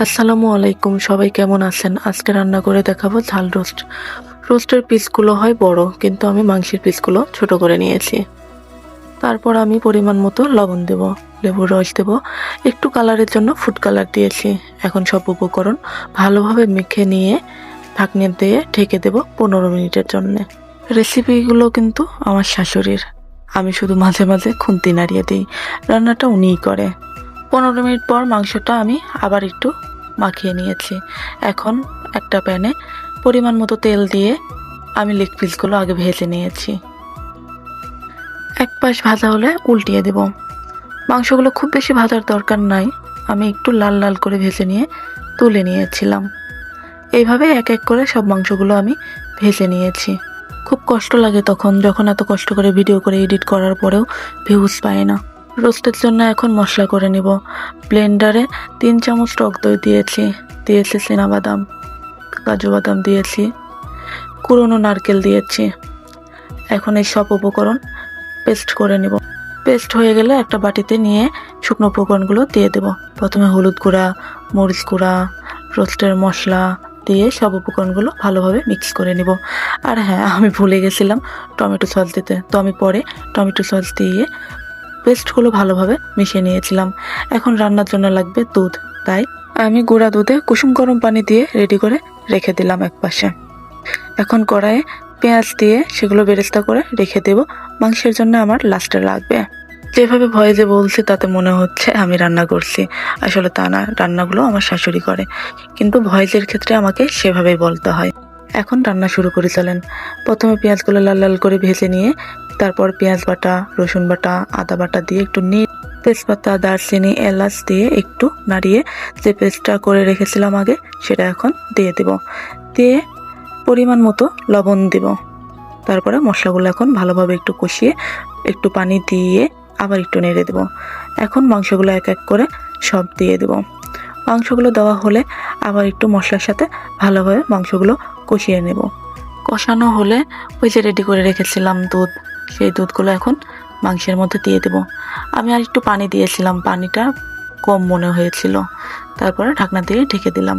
আসসালামু আলাইকুম, সবাই কেমন আছেন? আজকে রান্না করে দেখাবো ঝাল রোস্ট। রোস্টের পিসগুলো হয় বড়, কিন্তু আমি মাংসের পিসগুলো ছোট করে নিয়েছি। তারপর আমি পরিমাণ মতো লবণ দেব, লেবুর রস দেব, একটু কালারের জন্য ফুড কালার দিয়েছি। এখন সব উপকরণ ভালোভাবে মেখে নিয়ে ঢাকনি দিয়ে ঢেকে দেব 15 মিনিটের জন্য। রেসিপিগুলো কিন্তু আমার শাশুড়ির, আমি শুধু মাঝে মাঝে খুন্তি নাড়িয়ে দিই। রান্নাটা উনিই করে। 15 মিনিট পর মাংসটা আমি আবার একটু মাখিয়ে নিয়েছি। এখন একটা প্যানে পরিমাণ মতো তেল দিয়ে আমি লেগ পিসগুলো আগে ভেজে নিয়েছি। এক পাশ ভাজা হলে উল্টিয়ে দেব। মাংসগুলো খুব বেশি ভাজার দরকার নাই, আমি একটু লাল লাল করে ভেজে নিয়ে তুলে নিয়েছিলাম। এইভাবে এক এক করে সব মাংসগুলো আমি ভেজে নিয়েছি। খুব কষ্ট লাগে তখন, যখন এত কষ্ট করে ভিডিও করে এডিট করার পরেও ভিউজ পায় না। রোস্টের জন্য এখন মশলা করে নিব। ব্লেন্ডারে 3 চামচ টক দই দিয়েছি, চীনাবাদাম, কাজু বাদাম দিয়েছি, কুড়োনো নারকেল দিয়েছি। এখন এই সব উপকরণ পেস্ট করে নিব। পেস্ট হয়ে গেলে একটা বাটিতে নিয়ে শুকনো উপকরণগুলো দিয়ে দেব। প্রথমে হলুদ গুঁড়া, মরিচ গুঁড়া, রোস্টের মশলা দিয়ে সব উপকরণগুলো ভালোভাবে মিক্স করে নিব। আর হ্যাঁ, আমি ভুলে গেছিলাম টমেটো সস দিতে, তো আমি পরে টমেটো সস দিয়ে পেস্টগুলো ভালোভাবে মিশিয়ে নিয়েছিলাম। এখন রান্নার জন্য লাগবে দুধ, তাই আমি গুঁড়া দুধে কুসুম গরম পানি দিয়ে রেডি করে রেখে দিলাম এক পাশে। এখন কড়াইয়ে পেঁয়াজ দিয়ে সেগুলো বেরেস্তা করে রেখে দেব। মাংসের জন্য আমার লাস্টে লাগবে। যেভাবে ভয়েসে বলছি তাতে মনে হচ্ছে আমি রান্না করছি, আসলে তা না, রান্নাগুলো আমার শাশুড়ি করে, কিন্তু ভয়েসের ক্ষেত্রে আমাকে সেভাবেই বলতে হয়। এখন রান্না শুরু করে চলেন। প্রথমে পেঁয়াজগুলো লাল লাল করে ভেজে নিয়ে তারপর পেঁয়াজ বাটা, রসুন বাটা, আদা বাটা দিয়ে একটু তেজপাতা, দারচিনি, এলাচ দিয়ে একটু নাড়িয়ে যে পেস্টটা করে রেখেছিলাম আগে, সেটা এখন দিয়ে দেব। দিয়ে পরিমাণ মতো লবণ দেব। তারপরে মশলাগুলো এখন ভালোভাবে একটু কষিয়ে একটু পানি দিয়ে আবার একটু নেড়ে দেব। এখন মাংসগুলো এক এক করে সব দিয়ে দেব। মাংসগুলো দেওয়া হলে আবার একটু মশলার সাথে ভালোভাবে মাংসগুলো কষিয়ে নেব। কষানো হলে ওই যে রেডি করে রেখেছিলাম দুধ, সেই দুধগুলো এখন মাংসের মধ্যে দিয়ে দেব। আমি আর একটু পানি দিয়েছিলাম, পানিটা কম মনে হয়েছিল, তারপরে ঢাকনা দিয়ে ঢেকে দিলাম।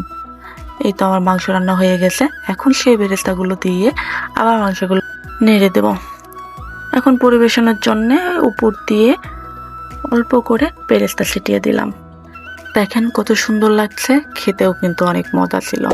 এই তো আমার মাংস রান্না হয়ে গেছে। এখন সেই বেরেস্তাগুলো দিয়ে আবার মাংসগুলো নেড়ে দেব। এখন পরিবেশনের জন্য উপর দিয়ে অল্প করে বেরেস্তা ছিটিয়ে দিলাম। দেখেন কত সুন্দর লাগছে, খেতেও কিন্তু অনেক মজা ছিল।